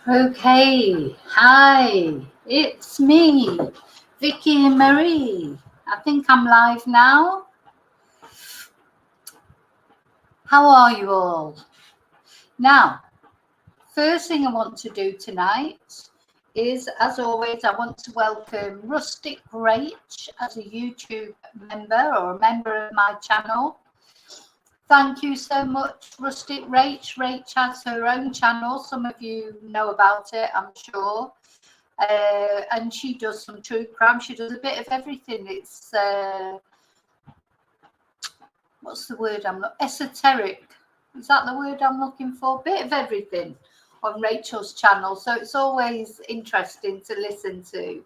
Okay, hi, it's me, Vicky and Marie. I think I'm live now. How are you all? Now, first thing I want to do tonight is, as always, I want to welcome Rustic Rach as a YouTube member or a member of my channel. Thank you so much, Rustic Rach. Rach has her own channel. Some of you know about it, I'm sure. And she does some true crime. She does a bit of everything. It's what's the word I'm not esoteric. Is that the word I'm looking for? Bit of everything on Rachel's channel. So it's always interesting to listen to.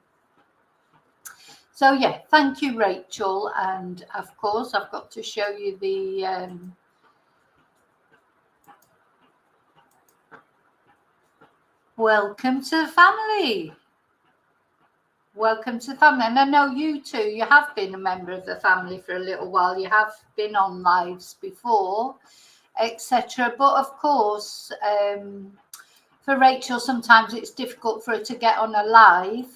So yeah, thank you, Rachel. And of course, I've got to show you the welcome to the family. Welcome to the family. And I know you too, you have been a member of the family for a little while. You have been on lives before, etc. But of course, for Rachel, sometimes it's difficult for her to get on a live.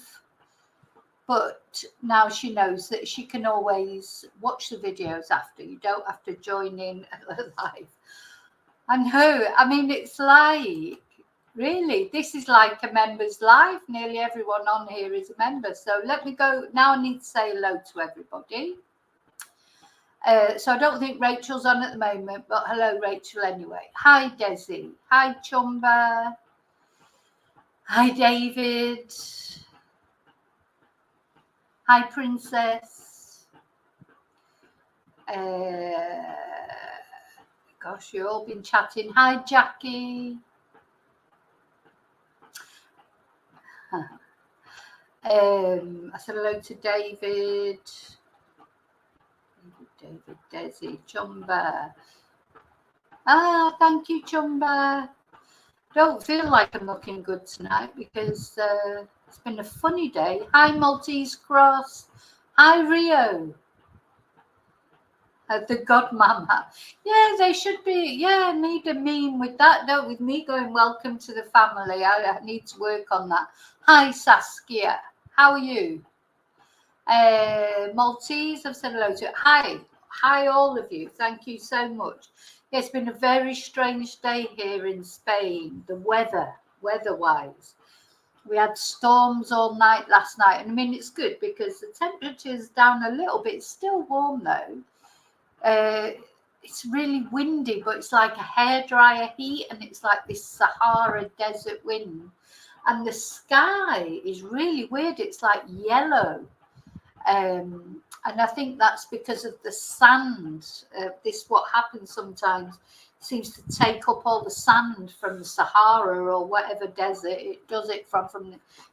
But now she knows that she can always watch the videos after. You don't have to join in live. And I mean, it's like, really, this is like a member's life. Nearly everyone on here is a member. So let me go. Now I need to say hello to everybody. So I don't think Rachel's on at the moment, but hello, Rachel, anyway. Hi, Desi. Hi, Chumba. Hi, David. Hi, Princess. Gosh, you've all been chatting. Hi, Jackie. I said hello to David. David, Desi, Chumba. Ah, thank you, Chumba. Don't feel like I'm looking good tonight because it's been a funny day. Hi, Maltese Cross. Hi, Rio. The Godmama. Yeah, they should be. Yeah, need a meme with that. No, with me going, welcome to the family. I need to work on that. Hi, Saskia. How are you? Maltese, I've said hello to. Hi, all of you. Thank you so much. Yeah, it's been a very strange day here in Spain. The weather-wise. We had storms all night last night. And I mean, it's good because the temperature's down a little bit. It's still warm, though. It's really windy, but it's like a hairdryer heat, and it's like this Sahara desert wind. And the sky is really weird. It's like yellow. And I think that's because of the sand. What happens sometimes seems to take up all the sand from the Sahara or whatever desert it does it from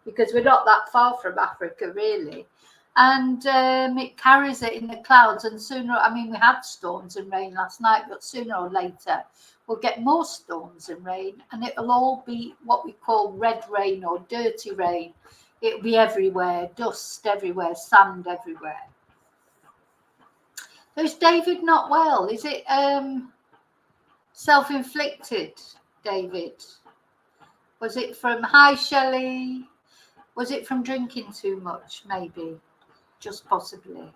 because we're not that far from Africa, really. And it carries it in the clouds. And we had storms and rain last night, but sooner or later we'll get more storms and rain, and it'll all be what we call red rain or dirty rain. It'll be everywhere, dust everywhere, sand everywhere. So is David not well? Is it self-inflicted, David? Was it from, hi Shelley, was it from drinking too much, maybe? Just possibly.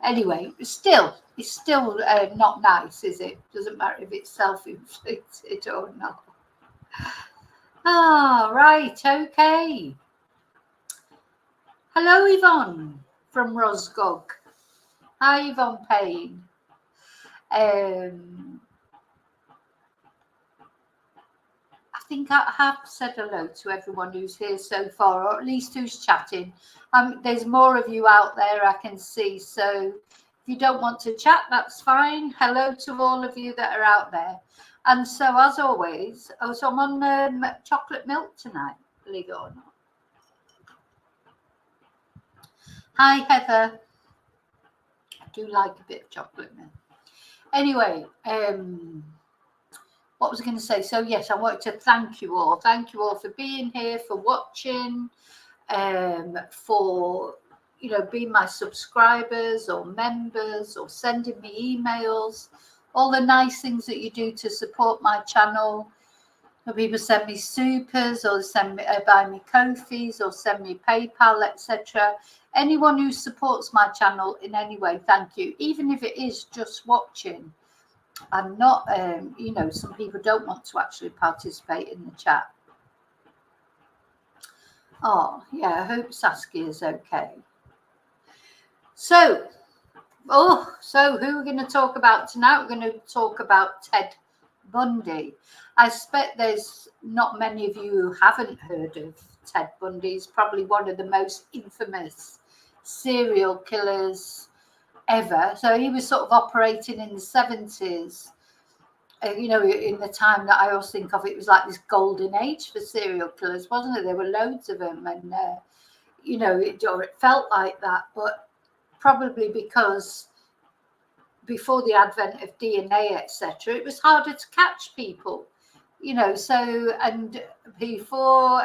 Anyway, it's still not nice, is it? Doesn't matter if it's self-inflicted or not. Ah, right, okay. Hello, Yvonne from Rosgog. Hi, Yvonne Payne. I think I have said hello to everyone who's here so far, or at least who's chatting. There's more of you out there I can see, so if you don't want to chat, that's fine. Hello to all of you that are out there. And so, as always, so I'm on chocolate milk tonight, believe it or not. Hi, Heather. I do like a bit of chocolate milk. Anyway, what was I going to say? So yes, I wanted to thank you all. Thank you all for being here, for watching, for being my subscribers or members or sending me emails, all the nice things that you do to support my channel. People send me supers, or send me buy me Ko-fis, or send me PayPal, etc. Anyone who supports my channel in any way, thank you. Even if it is just watching. I'm not, you know, some people don't want to actually participate in the chat. Oh, yeah, I hope Saskia is okay. So, so who we're going to talk about tonight? We're going to talk about Ted Bundy. I expect there's not many of you who haven't heard of Ted Bundy. He's probably one of the most infamous serial killers ever. So he was sort of operating in the 70s. You know, in the time that I always think of, it was like this golden age for serial killers, wasn't it? There were loads of them, and you know, it felt like that. But probably because before the advent of DNA, etc., it was harder to catch people, you know. So, and before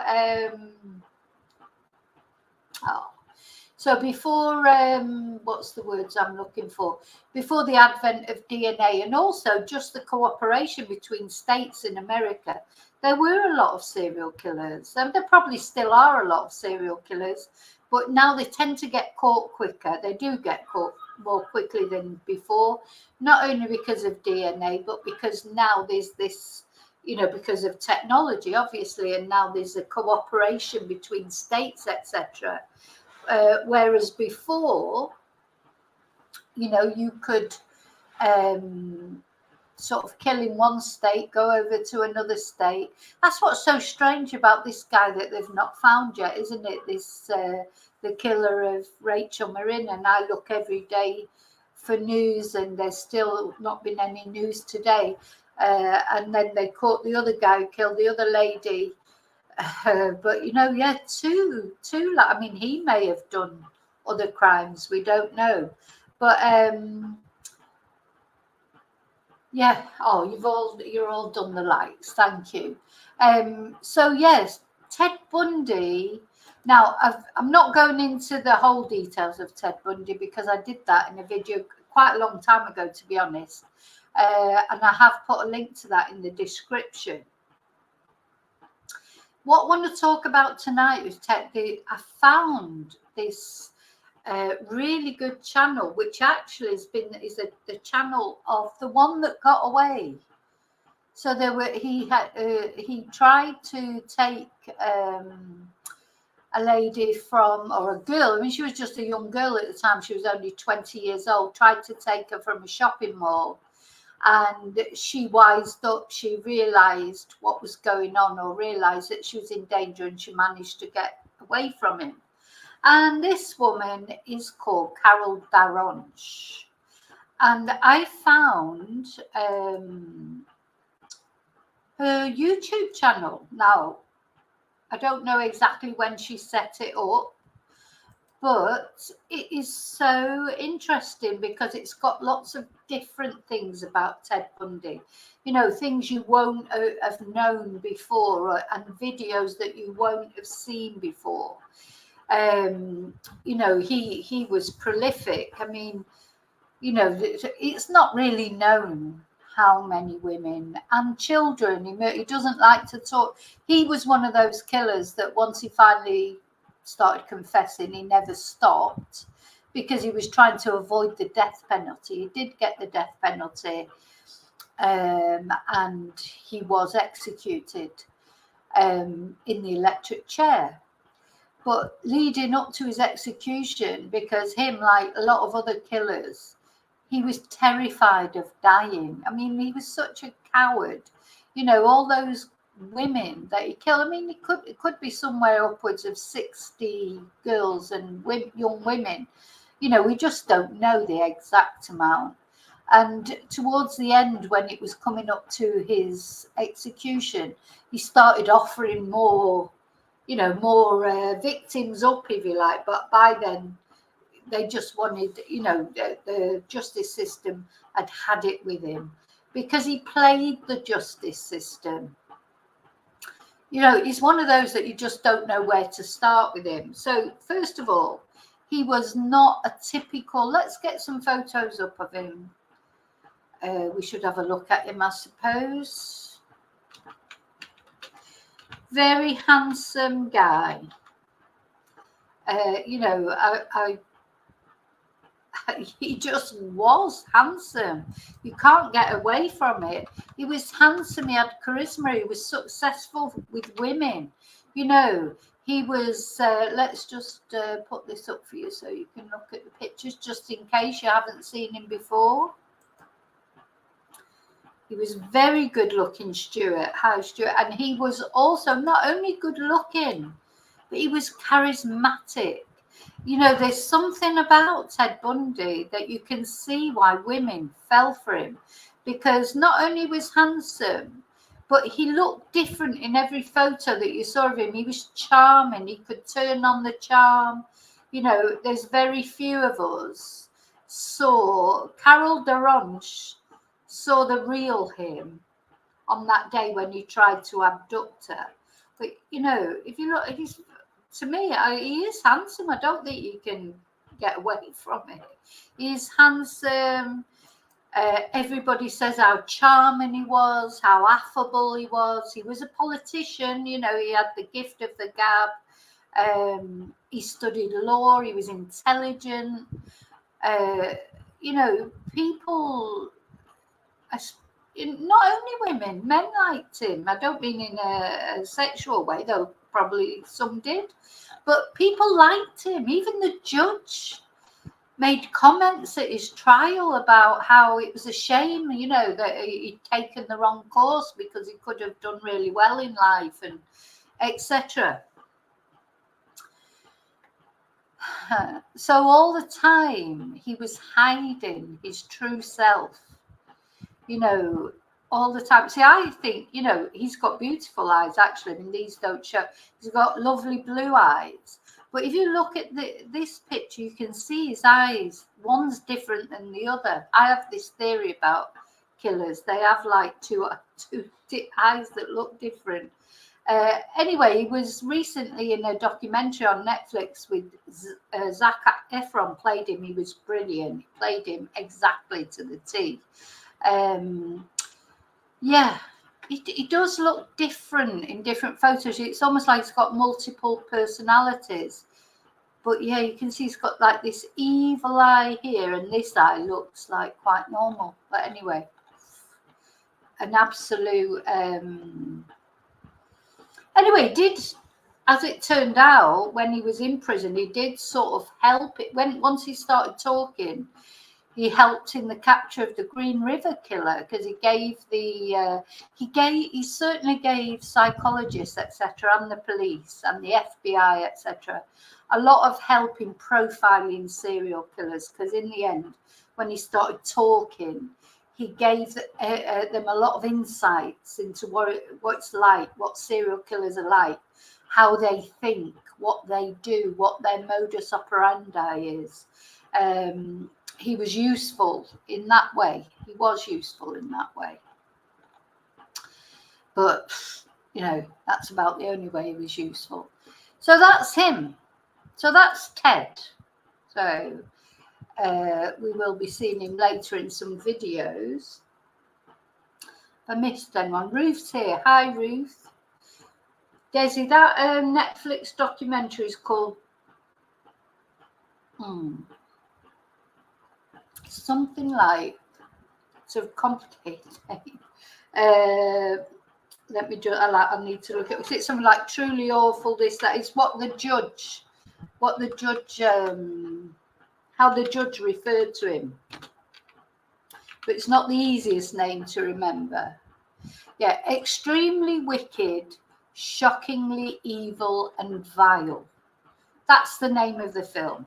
what's the words I'm looking for? Before the advent of DNA, and also just the cooperation between states in America, there were a lot of serial killers, and there probably still are a lot of serial killers, but now they tend to get caught quicker. They do get caught more quickly than before, not only because of DNA, but because now there's this, you know, because of technology, obviously, and now there's a cooperation between states, etc. Whereas before, you know, you could sort of kill in one state, go over to another state. That's what's so strange about this guy that they've not found yet, isn't it? This the killer of Rachel Marin. And I look every day for news, and there's still not been any news today. And then they caught the other guy who killed the other lady. But you know, yeah, two. I mean, he may have done other crimes. We don't know, but yeah. Oh, you're all done the likes. Thank you. So yes, Ted Bundy. Now, I'm not going into the whole details of Ted Bundy because I did that in a video quite a long time ago, to be honest. And I have put a link to that in the description. What I want to talk about tonight is I found this really good channel, which actually is the channel of the one that got away. So he tried to take a lady or a girl. I mean, she was just a young girl at the time. She was only 20 years old. Tried to take her from a shopping mall. And she wised up, she realised what was going on, or realised that she was in danger, and she managed to get away from him. And this woman is called daRonch. And I found her YouTube channel. Now, I don't know exactly when she set it up, but it is so interesting because it's got lots of different things about Ted Bundy. You know, things you won't have known before, and videos that you won't have seen before. You know, he was prolific. I mean, you know, it's not really known how many women and children. He doesn't like to talk. He was one of those killers that once he finally started confessing, he never stopped because he was trying to avoid the death penalty. He did get the death penalty, and he was executed in the electric chair. But leading up to his execution, because him, like a lot of other killers, he was terrified of dying. I mean, he was such a coward. You know, all those women that he killed. I mean, it could be somewhere upwards of 60 girls and young women. You know, we just don't know the exact amount. And towards the end, when it was coming up to his execution, he started offering more, you know, more victims up, if you like. But by then, they just wanted, you know, the justice system had it with him because he played the justice system. You know, he's one of those that you just don't know where to start with him. So first of all, he was not a typical, let's get some photos up of him. We should have a look at him, I suppose. very handsome guy. You know, he just was handsome. You can't get away from it. He was handsome. He had charisma. He was successful with women. You know, he was. Let's just put this up for you so you can look at the pictures, just in case you haven't seen him before. He was very good looking, Stuart. Hi, Stuart. And he was also not only good looking, but he was charismatic. You know, there's something about Ted Bundy that you can see why women fell for him, because not only was handsome, but he looked different in every photo that you saw of him. He was charming. He could turn on the charm. You know, there's very few of us saw daRonch saw the real him on that day when he tried to abduct her. But, you know, if you look, to me, he is handsome. I don't think you can get away from it. He's handsome. Everybody says how charming he was, how affable he was. He was a politician. You know, he had the gift of the gab. He studied law. He was intelligent. You know, people, not only women, men liked him. I don't mean in a sexual way, though probably some did, but people liked him. Even the judge made comments at his trial about how it was a shame, you know, that he'd taken the wrong course because he could have done really well in life, and etc. So all the time he was hiding his true self, you know, all the time. See, I think, you know, he's got beautiful eyes, actually. I mean, these don't show. He's got lovely blue eyes. But if you look at this picture, you can see his eyes. One's different than the other. I have this theory about killers. They have like two eyes that look different. Anyway, he was recently in a documentary on Netflix with Zac Efron played him. He was brilliant. He played him exactly to the T. Yeah, it does look different in different photos. It's almost like he's got multiple personalities. But yeah, you can see he's got like this evil eye here, and this eye looks like quite normal. But anyway, an absolute anyway, as it turned out, when he was in prison, he did sort of help it. Once he started talking, he helped in the capture of the Green River killer, because he certainly gave psychologists, etc., and the police and the FBI, etc., a lot of help in profiling serial killers, because in the end, when he started talking, he gave them a lot of insights into what it's like, what serial killers are like, how they think, what they do, what their modus operandi is. He was useful in that way. He was useful in that way. But, you know, that's about the only way he was useful. So that's him. So that's Ted. So we will be seeing him later in some videos. I missed anyone. Ruth's here. Hi, Ruth. Desi, that Netflix documentary is called something like, sort of complicated. Let me do. I need to look at. It's something like truly awful. This, that is what the judge, how the judge referred to him. But it's not the easiest name to remember. Yeah, extremely wicked, shockingly evil and vile. That's the name of the film.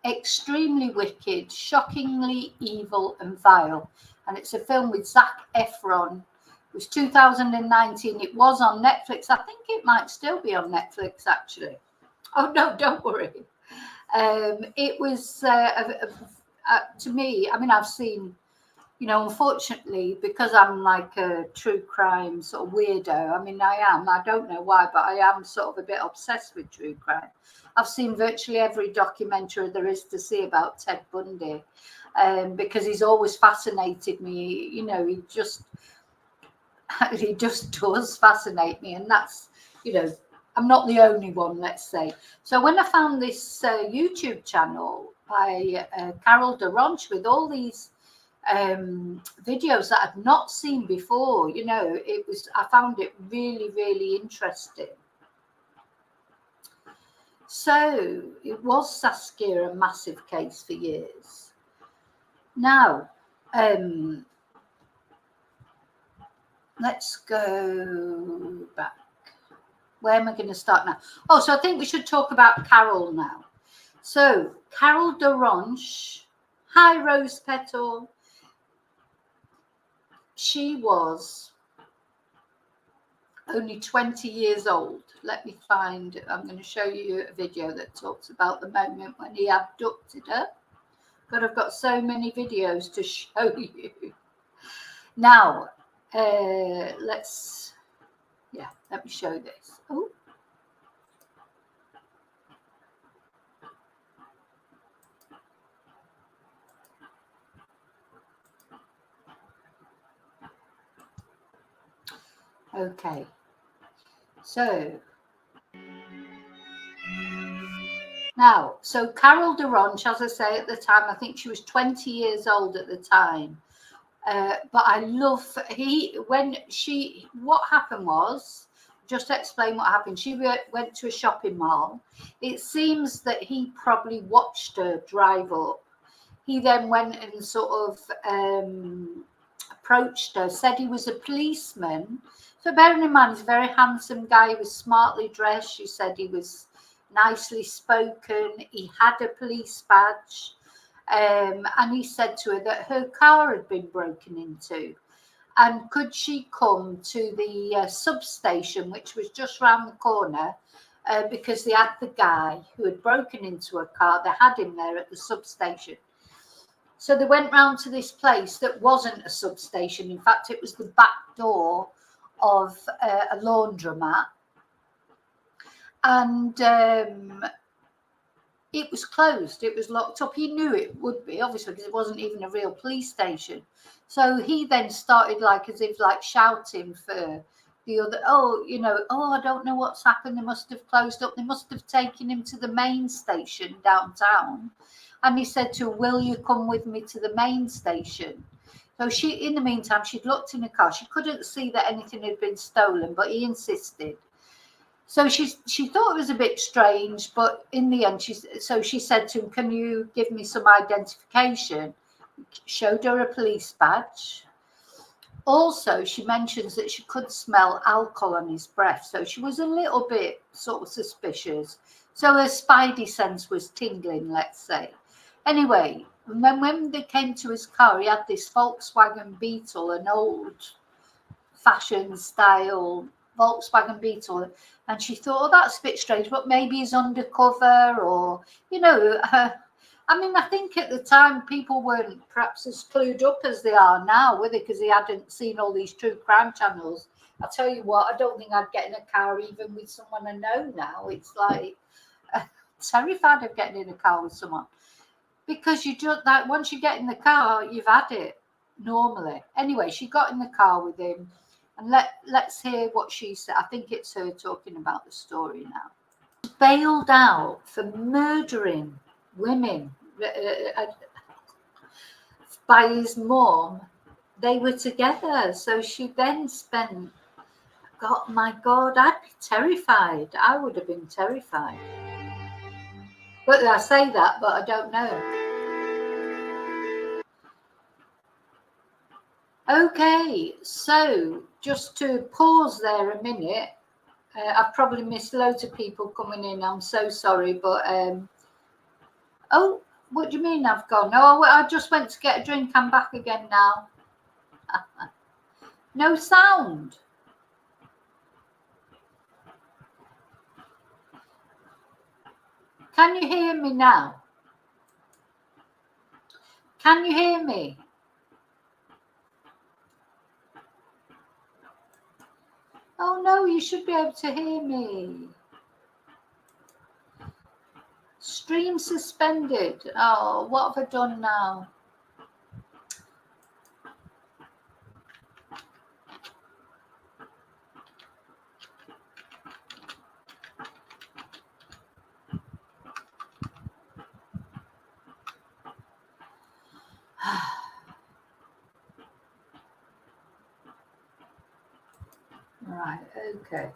Extremely wicked, shockingly evil and vile. And it's a film with Zac Efron. It was 2019. It was on Netflix. I think it might still be on Netflix, actually. Oh, no, don't worry. It was, to me, I mean, I've seen, you know, unfortunately, because I'm like a true crime sort of weirdo. I mean, I don't know why, but I am sort of a bit obsessed with true crime. I've seen virtually every documentary there is to see about Ted Bundy, because he's always fascinated me. You know, he just does fascinate me. And that's, you know, I'm not the only one, let's say. So when I found this YouTube channel by Carol daRonch with all these videos that I'd not seen before, you know, I found it really, really interesting. So it was Saskia a massive case for years. Now, let's go back. Where am I going to start now? Oh, so I think we should talk about Carol now. So Carol daRonch, hi Rose Petal. She was only 20 years old. Let me find, I'm going to show you a video that talks about the moment when he abducted her. But I've got so many videos to show you. Now, let me show this. Oh. Okay. So now, so Carol daRonch, as I say, at the time, I think she was 20 years old at the time. But I love, what happened was, just to explain what happened, she went to a shopping mall. It seems that he probably watched her drive up. He then went and sort of approached her, said he was a policeman. So bearing in mind, he's a very handsome guy. He was smartly dressed. She said he was nicely spoken. He had a police badge. And he said to her that her car had been broken into. And could she come to the substation, which was just round the corner, because they had the guy who had broken into her car. They had him there at the substation. So they went round to this place that wasn't a substation. In fact, it was the back door of a laundromat. And it was closed. It was locked up. He knew it would be, obviously, because it wasn't even a real police station. So he then started as if shouting for the other, I don't know what's happened. They must have closed up. They must have taken him to the main station downtown. And he said to her, will you come with me to the main station? So in the meantime, she'd looked in the car. She couldn't see that anything had been stolen, but he insisted. So she thought it was a bit strange, but in the end, she said to him, can you give me some identification? Showed her a police badge. Also, she mentions that she could smell alcohol on his breath. So she was a little bit sort of suspicious. So her spidey sense was tingling, let's say. Anyway, when they came to his car, he had this Volkswagen Beetle, an old-fashioned style Volkswagen Beetle. And she thought, that's a bit strange, but maybe he's undercover or, I think at the time people weren't perhaps as clued up as they are now, were they? Because they hadn't seen all these true crime channels. I tell you what, I don't think I'd get in a car even with someone I know now. It's terrified of getting in a car with someone. Because you do that, once you get in the car, you've had it normally. Anyway, she got in the car with him. And let's hear what she said. I think it's her talking about the story now. Bailed out for murdering women by his mom. They were together. So she then spent, my God, I'd be terrified. I would have been terrified. But I say that, but I don't know. Okay, so just to pause there a minute, I've probably missed loads of people coming in. I'm so sorry, but oh, what do you mean I've gone? Oh, I just went to get a drink. I'm back again now. No sound. Can you hear me now? Can you hear me? Oh no, you should be able to hear me. Stream suspended. Oh, what have I done now? Right, okay.